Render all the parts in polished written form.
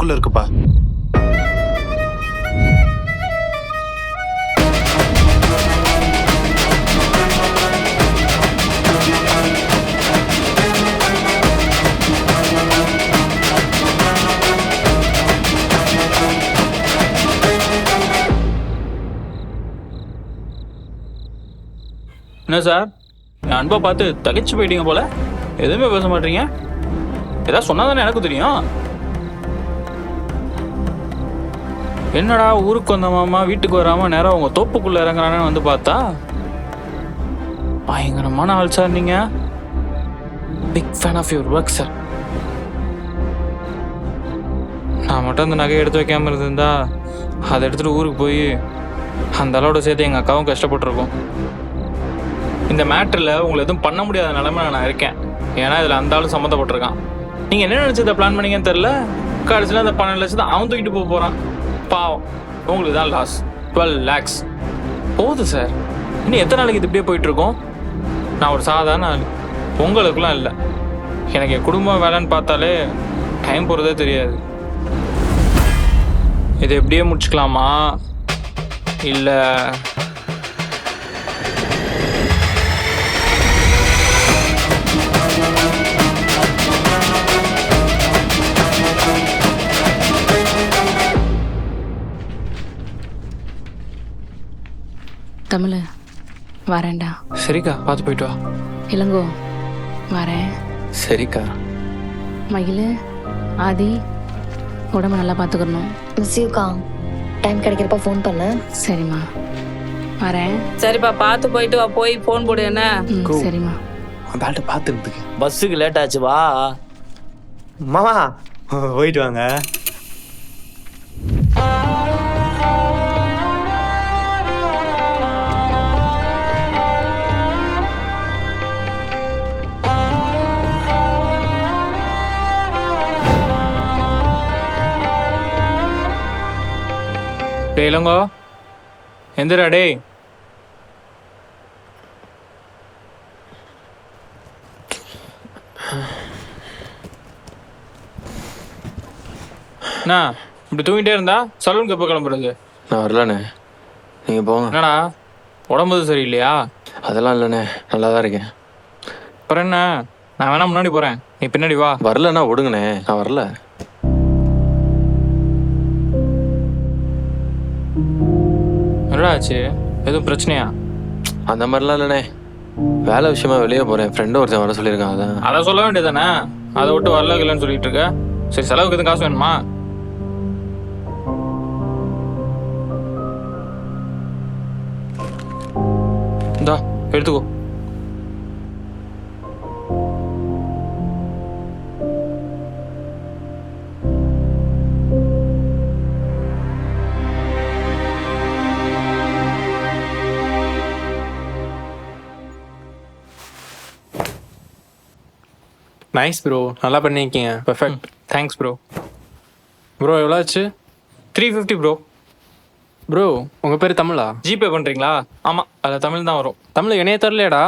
கண்ட்ரோல்ல இருக்குப்பா. என்ன சார், என் அன்பை பார்த்து தகைச்சு போயிட்டீங்க போல. எதுவுமே பேச மாட்டீங்க. ஏதாவது சொன்னா தானே எனக்கு தெரியும். என்னடா ஊருக்கு வந்த மாமா வீட்டுக்கு வராம நேரம் உங்க தோப்புக்குள்ள இறங்குறானு வந்து பார்த்தா பயங்கரமான ஆள் சார். நீங்க big fan of your work sir. நான் மட்டும் அந்த நகையை எடுத்து வைக்காம இருந்திருந்தா அதை எடுத்துட்டு ஊருக்கு போய் அந்த அளவோட சேர்த்து எங்கள் அக்காவும் கஷ்டப்பட்டுருக்கோம். இந்த மேட்டரில் உங்களை எதுவும் பண்ண முடியாத நிலைமை நான் இருக்கேன். ஏன்னா இதில் அந்த ஆளும் சம்மந்தப்பட்டிருக்கான். நீங்கள் என்ன நினச்சதை பிளான் பண்ணீங்கன்னு தெரில. கடைசியில் அந்த 12 லட்சத்தை அவன் தூக்கிட்டு போக போகிறான். பாவம், உங்களுக்கு தான் லாஸ். 12 lakhs போகுது சார். இன்னும் எத்தனை நாளைக்கு இது இப்படியே போயிட்டுருக்கோம்? நான் ஒரு சாதாரண ஆள், உங்களுக்குலாம் இல்லை. எனக்கு என் குடும்பம் வேலைன்னு பார்த்தாலே டைம் போகிறதே தெரியாது. இதை எப்படியே முடிச்சுக்கலாமா இல்லை தமிழ் வரேன்டா. சரிக்கா, பார்த்து போயிட்டு வா. இளங்கோ வரேன். சரிக்கா. மகிழ், ஆதி, உடம்பு நல்லா பார்த்துக்கணும். மிஸ் யூக்கா. டைம் கிடைக்கிறப்ப ஃபோன் பண்ண. சரிம்மா, வரேன். சரிப்பா, பார்த்து போயிட்டு வா. போய் ஃபோன் போடு. என்ன? சரிம்மா. அந்த ஆள்கிட்ட பார்த்துக்கிறதுக்கு பஸ்ஸுக்கு லேட் ஆச்சு. வா மாமா, போயிட்டு வாங்க. டேய் இளங்கோ, எந்திரா டேய். அண்ணா, இப்படி தூங்கிட்டே இருந்தா சலூனுக்கு எப்போ கிளம்புறது? நான் வரலண்ணே, நீங்கள் போங்க. என்னடா உடம்பு சரியில்லையா? அதெல்லாம் இல்லைண்ணே, நல்லா தான் இருக்கேன். அப்புறம் என்ன, நான் வேணா முன்னாடி போகிறேன், நீ பின்னாடி வா. வரலண்ணா விடுங்கண்ணே, நான் வரல. என்னடா ஆச்சு? எதுவும் பிரச்சனையா? அந்த மாதிரிலாம் இல்லைண்ணே, வேலை விஷயமா வெளியே போகிறேன். ஃப்ரெண்டு ஒருத்தன் வர சொல்லியிருக்கான். அதான். அதை சொல்ல வேண்டியதானே, அதை விட்டு வரல இல்லைன்னு சொல்லிட்டு இருக்க. சரி, செலவுக்கு எதுவும் காசு வேணுமா? இந்தா எடுத்துக்கோ. நைஸ் ப்ரோ, நல்லா பண்ணியிருக்கீங்க. பெர்ஃபெக்ட். Thanks bro. ப்ரோ எவ்வளோ ஆச்சு? 350 ப்ரோ. ப்ரோ உங்கள் பேர் தமிழா? ஜிபே பண்ணுறீங்களா? ஆமாம், அதில் தமிழ் தான் வரும். தமிழ் என்னையே தரலையாடா?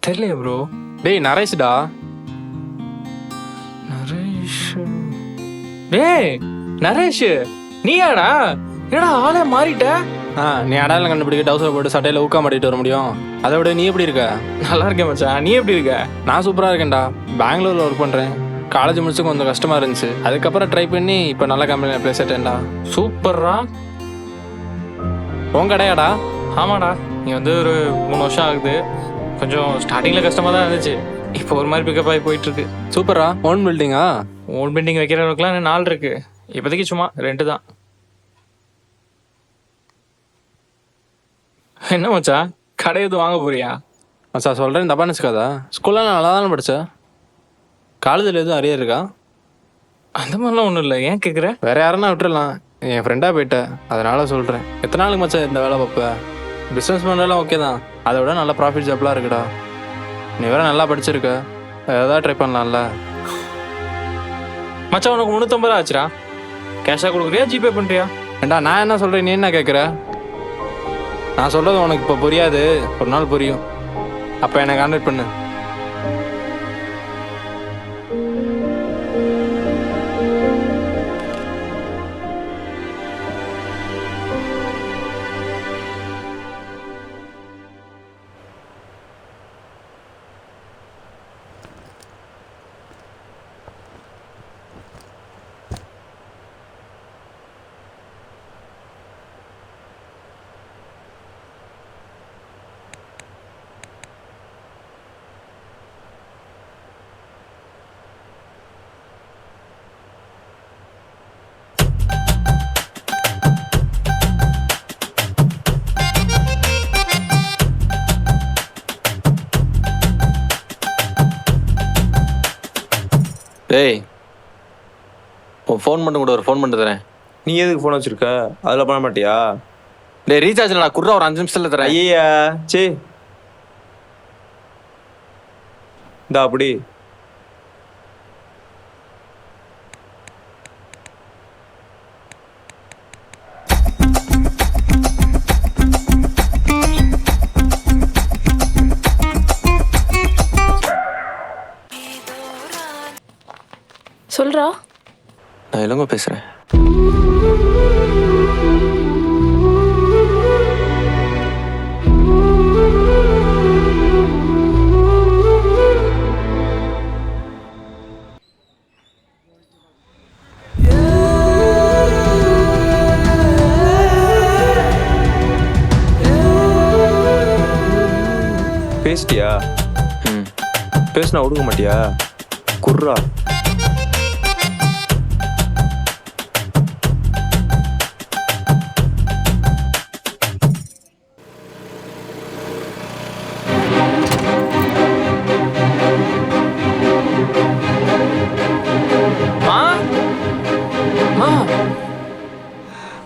தெரியலையே ப்ரோ. டேய் நரேஷ்டா. நரேஷ்? டேய் நரேஷ், நீயாடா? என்னடா ஆளே மாறிட்ட? நீ அடையாளம் கண்டுபிடிக்க டவுசர் போட்டு சட்டையில் ஊக்கா மாட்டிட்டு வர முடியும். அதை விட நீ எப்படி இருக்க? நல்லா இருக்கேன் மச்சான், நீ எப்படி இருக்க? நான் சூப்பராக இருக்கேன்டா. பெங்களூரில் ஒர்க் பண்ணுறேன். காலேஜ் முடிச்சு கொஞ்சம் கஷ்டமாக இருந்துச்சு, அதுக்கப்புறம் ட்ரை பண்ணி இப்போ நல்ல கம்பெனியில் ப்ளேஸ் ஆகிட்டேன்டா. சூப்பர்ரா. உன் கடையாடா? ஆமாடா, நீ வந்து ஒரு 3 வருஷம் ஆகுது. கொஞ்சம் ஸ்டார்டிங்கில் கஷ்டமாக தான் இருந்துச்சு, இப்போ ஒரு மாதிரி பிக்கப் ஆகி போயிட்டுருக்கு. சூப்பரா. ஓன் பில்டிங்கா? ஓன் பில்டிங் வைக்கிற அளவுக்குலாம் இன்னும் நாள் இருக்குது. இப்போதைக்கு சும்மா 2 தான். என்ன மச்சான், கடை எதுவும் வாங்க போறியா? மச்சா சொல்கிறேன், தப்பா நினச்சிக்காதா. ஸ்கூலில் நல்லா தானே படித்தேன். காலேஜில் எதுவும் அரியர் இருக்கா? அந்த மாதிரிலாம் ஒன்றும் இல்லை. ஏன் கேட்குற? வேறு யாருன்னா விட்டுறலாம், என் ஃப்ரெண்டாக போயிட்டேன், அதனால் சொல்கிறேன். எத்தனை நாளுக்கு மச்சான் இந்த வேலை பார்ப்பேன்? பிஸ்னஸ் பண்ணுறதுலாம் ஓகே தான், அதை விட நல்ல ப்ராஃபிட் ஜாப்லாம் இருக்குடா. நீ வேறு நல்லா படிச்சிருக்க, எதாவது ட்ரை பண்ணலாம்ல. மச்சான் உனக்கு 350 ரூபா ஆச்சுடா. கேஷாக கொடுக்குறியா ஜிபே பண்ணுறியா? ஏண்டா நான் என்ன சொல்கிறேன், நீ என்ன கேட்குற? நான் சொல்கிறது உனக்கு இப்போ புரியாது, ஒரு நாள் புரியும். அப்போ என்னை கான்டாக்ட் பண்ணு. ஏய் உன் ஃபோன் மட்டும் கூட ஒரு ஃபோன் பண்ணிட்டு தரேன். நீ எதுக்கு ஃபோன் வச்சிருக்க? அதில் பண்ண மாட்டியா? டேய் ரீசார்ஜ் நான் குர்ரா ஒரு 5 நிமிஷத்தில் தரேன். ஐயா சே இந்த அப்படி சொல்றா. நான் இளங்கோ பேசுகிறேன். பேசிட்டியா? ம் பேசினா ஒடுக்க மாட்டியா? குர்ரா மா மா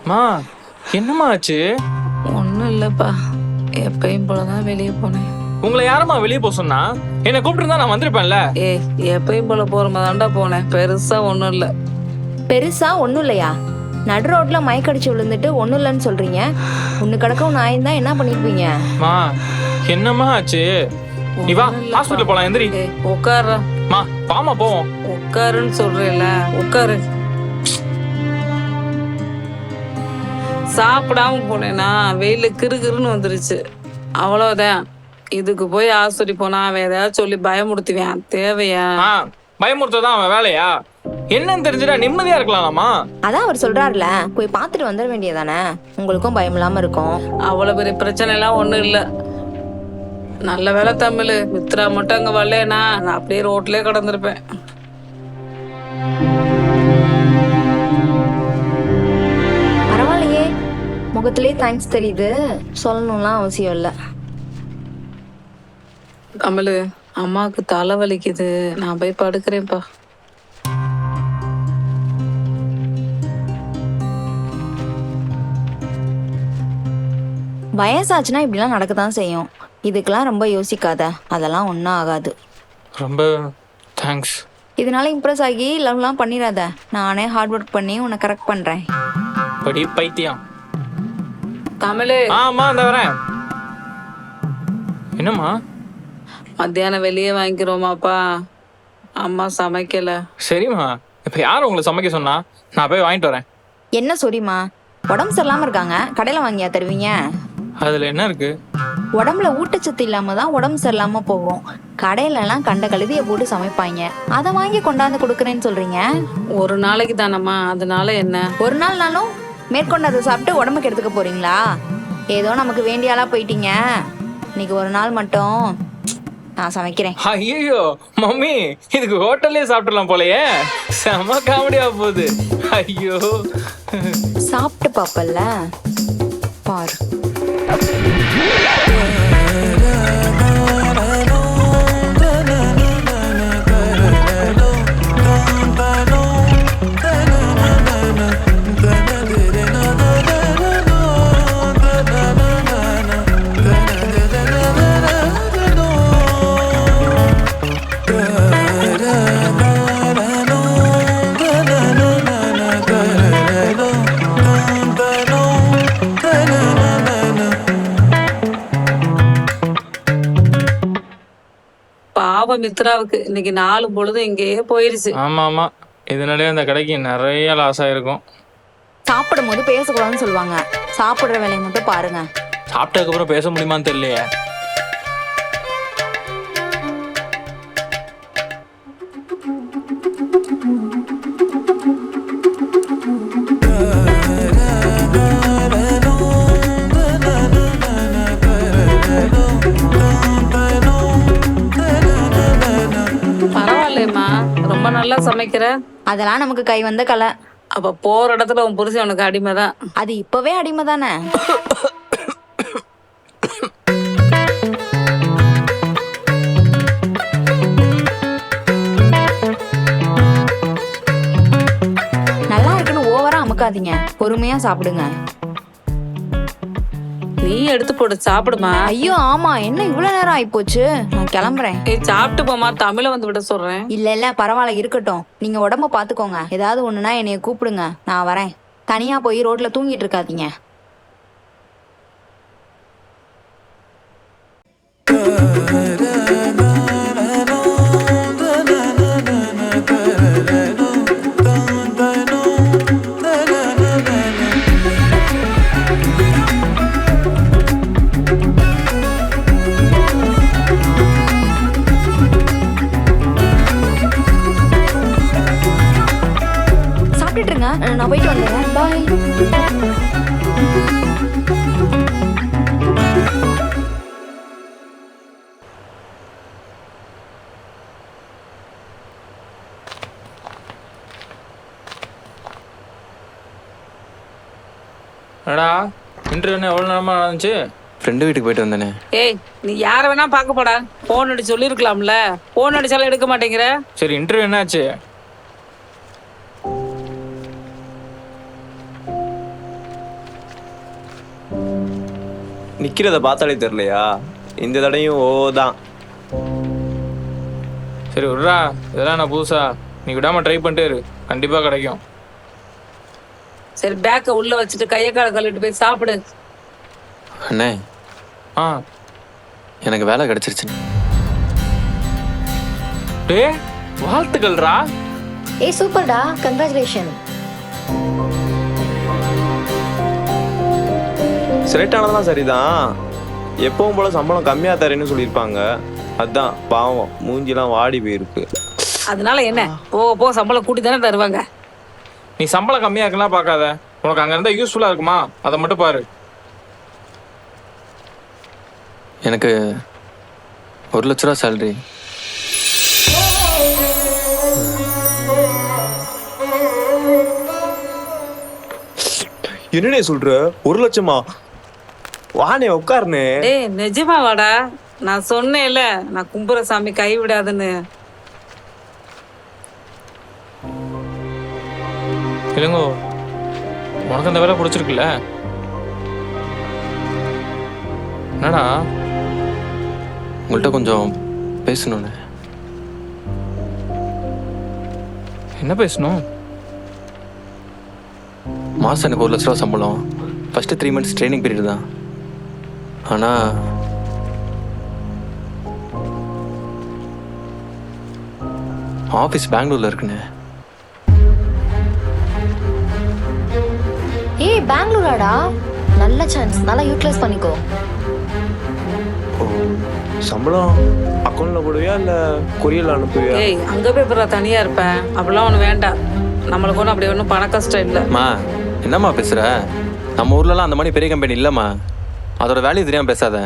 மா என்னம்மா ஆச்சு? ஒன்றும் இல்லைப்பா, எப்பயும் போலதான் வெளியே போனேன். உங்களை யாரம்மா வெளியே போக சொன்னா? என்னை கூப்பிட்டு நான் வந்திருப்பேன்ல. எப்பயும் போல போற மாதிரிதான்டா போனேன். பெருசா ஒன்றும் இல்லை. பெருசா ஒன்றும் இல்லையா? நடு ரோட்ல மயக்கடிச்சு விழுந்துட்டு ஒன்றும் இல்லைன்னு சொல்றீங்க. ஒன்று கிடக்கவும் நாயம் தான் என்ன பண்ணிருப்பீங்க? மா என்னம்மா ஆச்சு? நீ வா ஹாஸ்பிட்டல் போலாம். எந்திரி. உட்கார்றா. மா வாமா போவோம். உட்காருன்னு சொல்றேன்ல, உட்காரு. சாப்பிடாம போனேன்னா வெயில கிறுகிறுன்னு வந்துருச்சு, அவ்வளவுதான். இதுக்கு போய் ஆஸ்பத்திரி போனா அவன் ஏதாவது சொல்லி பயமுறுத்துவேன். தேவையா? பயமுறுத்ததான் அவன் வேலையா? என்னன்னு தெரிஞ்சுட்டா நிம்மதியா இருக்கலாமா? அதான் அவர் சொல்றாருல, போய் பார்த்துட்டு வந்துட வேண்டியதானே, உங்களுக்கும் பயம் இல்லாம இருக்கும். அவ்வளவு பெரிய பிரச்சனை எல்லாம் ஒண்ணும் இல்ல. நல்ல வேலை தமிழ், மித்ரா மட்டும் அங்க வரலனா நான் அப்படியே ரோட்லயே கடந்திருப்பேன். பரவாயில்லையே, முகத்திலே தேங்க்ஸ் தெரியுது, சொல்லணும்லாம் அவசியம் இல்லை. தமிழ், அம்மாவுக்கு தலை வலிக்குது, நான் போய் படுக்கிறேன்ப்பா. வயசாச்சுன்னா இப்படிலாம் நடக்கத்தான் செய்யும். இதுக்கெல்லாம் ரொம்ப யோசிக்காத, அதெல்லாம் ஒன்றும் ஆகாது. ரொம்ப தேங்க்ஸ். இதனால இம்ப்ரெஸ் ஆகி லவ்லாம் பண்ணிடாத. நானே ஹார்ட் ஒர்க் பண்ணி உன்னை கரெக்ட் பண்றேன். படி பைத்தியம். தமிழ், ஆமா இந்த வரேன். என்னம்மா? மத்தியானம் வெளியே வாங்கிக்கிறோமாப்பா, அம்மா சமைக்கல. சரிம்மா, இப்ப யார் உங்களை சமைக்க சொன்னா? நான் போய் வாங்கிட்டு வரேன். என்ன சொரிமா, உடம்பு சரியில்லாம இருக்காங்க, கடையில வாங்கியா தருவீங்க? அதுல என்ன இருக்கு? உடம்புல ஊட்டச்சத்து இல்லாம தான் உடம்பு சரியில்லாம போகும். கடையில எல்லாம் கண்ட கழுதிய போட்டு சமைப்பாங்க, அதை வாங்கி கொண்டாந்து கொடுக்குறேன்னு சொல்றீங்க. ஒரு நாளைக்கு தானம்மா, அதனால என்ன? ஒரு நாள்னாலும் மேற்கொண்டு அதை சாப்பிட்டு உடம்புக்கு எடுத்துக்க போறீங்களா? ஏதோ நமக்கு வேண்டிய ஆளா போயிட்டீங்க. இன்னைக்கு ஒரு நாள் மட்டும் நான் சமைக்கிறேன். ஐயோ மம்மி, இதுக்கு ஹோட்டல்லே சாப்பிடலாம் போலயே. செம காமெடியா போகுது. ஐயோ சாப்பிட்டு பாப்பல்ல, பாரு. பாவம் மித்ராவுக்கு இன்னைக்கு 4 பொழுது இங்கேயே போயிருச்சு. ஆமா ஆமா, இதனாலே அந்த கடைக்கு நிறைய லாஸ் ஆயிருக்கும். சாப்பிடும் போது பேசக்கூடாதுன்னு சொல்லுவாங்க, சாப்பிடுற வேலையை மட்டும் பாருங்க. சாப்பிட்டதுக்கு அப்புறம் பேச முடியுமான்னு தெரியலையே. பரவாயில்லையம்மா, ரொம்ப நல்லா சமைக்கிற. அதெல்லாம் நமக்கு கை வந்த கலை. அப்ப போற இடத்துல உன் புருஷன் உனக்கு அடிமைதான். அது இப்பவே அடிமை தானே. இருக்காதீங்க, பொறுமையா சாப்பிடுங்க. நீ எடுத்து போட்டு சாப்பிடுமா. ஐயோ ஆமா, என்ன இவ்வளவு நேரம் ஆயிப்போச்சு, நான் கிளம்புறேன். சாப்பிட்டு போமா, தமிழ வந்து விட சொல்றேன். இல்ல பரவாயில்ல, இருக்கட்டும். நீங்க உடம்ப பாத்துக்கோங்க. ஏதாவது ஒண்ணுனா என்னைய கூப்பிடுங்க, நான் வரேன். தனியா போய் ரோட்ல தூங்கிட்டு இருக்காதீங்க. சாப்பிட்டுருங்க, நான் போயிட்டு வந்துடுறேன். பாய். என்னடா இன்டர்வியூ என்ன எவ்வளோ நேரமா நடந்துச்சு? ஃப்ரெண்டு வீட்டுக்கு போயிட்டு வந்தேனே. ஏய், நீ யார வேணா பார்க்க போடா. போன் அடிச்சு சொல்லிருக்கலாம்ல, போன் அடிச்சாலும் எடுக்க மாட்டேங்கிற. சரி, இன்டர்வியூ என்னாச்சு? நிக்கிறத பார்த்தாலே தெரியலையா? இந்த தடையும் ஓதான். சரி விட்றா, இதெல்லாம் நான் புதுசா. நீ விடாம ட்ரை பண்ணிட்டே இரு, கண்டிப்பா கிடைக்கும். சரி, பேக்கை உள்ள வச்சுட்டு கையை காலை கழுவிட்டு போய் சாப்பிடு. அண்ணே, ஆ எனக்கு வேலை கிடைச்சிருச்சு. டே, வாழ்த்துக்கள்ரா. ஏய் சூப்பர்டா, கங்க்ராச்சுலேஷன். செலக்ட் ஆனதெல்லாம் சரிதான். எப்பவும் போல சம்பளம் கம்மியா தரேன்னு சொல்லியிருப்பாங்க. அதான் பாவம், மூஞ்சிலாம் வாடி போயிருக்கு. அதனால என்ன, போக போக சம்பளம் கூட்டி தானே தருவாங்க. நீ சம்பளம் கம்மியாக்கலாம் பார்க்காத, உனக்கு அங்க இருந்தா யூஸ்ஃபுல்லா இருக்குமா, அதை மட்டும் பாரு. எனக்கு 1 லட்ச ரூபா சேலரி. என்னனே சொல்ற? 1 லட்சமா? வானே உட்காருனே. டேய், நிஜமா வாடா. நான் சொன்னேன்ல, நான் கும்புற சாமி கை விடாதுன்னு. இல்லைங்கோ, உனக்கு அந்த வேலை பிடிச்சிருக்குல்ல? என்னடா? உங்கள்கிட்ட கொஞ்சம் பேசணுண்ணே. என்ன பேசணும்? மாதம் எனக்கு 1 லட்ச ரூபா சம்பளம். ஃபஸ்ட்டு 3 மந்த்ஸ் ட்ரைனிங் பீரியட் தான். ஆனால் ஆஃபீஸ் பெங்களூரில் இருக்குண்ணே. ஏய் பெங்களூராடா, நல்ல சான்ஸ், நல்லா யூட்டிலைஸ் பண்ணிக்கோ. சம்பளம் அக்கௌண்ட்ல போடுவியா இல்ல கொரியர்ல அனுப்புவியா? ஏய், அங்க போய் பிறகு தனியா இருப்பேன், அப்படிலாம் ஒண்ணு வேண்டாம். நம்மளுக்கு ஒன்றும் அப்படி ஒன்றும் பண கஷ்டம் இல்லை. மா, என்னம்மா பேசுகிற? நம்ம ஊர்லலாம் அந்த மாதிரி பெரிய கம்பெனி இல்லைம்மா. அதோட வேல்யூ தெரியாமல் பேசாத.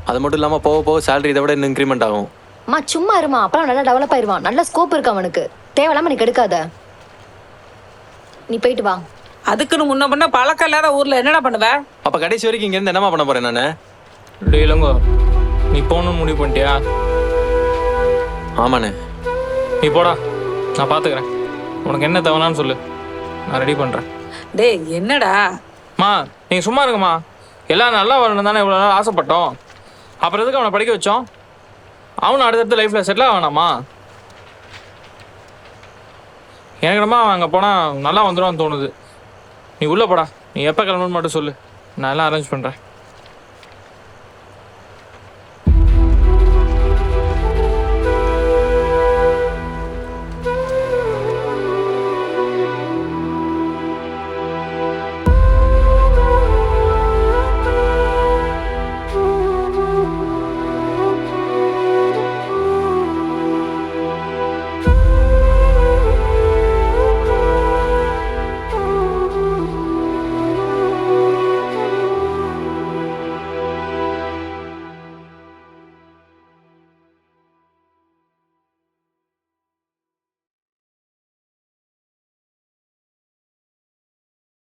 அது மட்டும் இல்லாமல் போக போக சேலரி இதை விட இன்னும் இன்க்ரிமெண்ட் ஆகும். அம்மா சும்மா இருமா, அப்பலாம் நல்லா டெவலப் ஆயிருவான். நல்ல ஸ்கோப் இருக்கு அவனுக்கு, தேவையில்லாம நீ கெடுக்காத. நீ போயிட்டு வா. அதுக்குன்னு முன்ன பண்ண பழக்கம் இல்லாத ஊர்ல என்னடா பண்ணுவ? அப்போ கடைசி வரைக்கும் இங்கேருந்து என்னம்மா பண்ண போகிறேன் நான்? டே இளங்கோ, நீ போகணும்னு முடிவு பண்ணிட்டியா? ஆமாண்ணே. நீ போடா, நான் பார்த்துக்கிறேன். உனக்கு என்ன தேவைனான்னு சொல்லு, நான் ரெடி பண்ணுறேன். டேய் என்னடா? மா, நீங்கள் சும்மா இருக்குமா? எல்லாம் நல்லா வரணும் தானே இவ்வளோ நாள் ஆசைப்பட்டோம். அப்புறம் எதுக்கு அவனை படிக்க வச்சோம்? அவனை அடுத்தடுத்த லைஃப்பில் செட்டில் ஆகணாமா? எனக்கு நம்ம அங்கே போனால் நல்லா வந்துடும்னு தோணுது. நீ உள்ளே போடா, நீ எப்போ கிளம்பணும்னு மட்டும் சொல்லு, நான் எல்லாம் அரேஞ்ச் பண்ணுறேன்.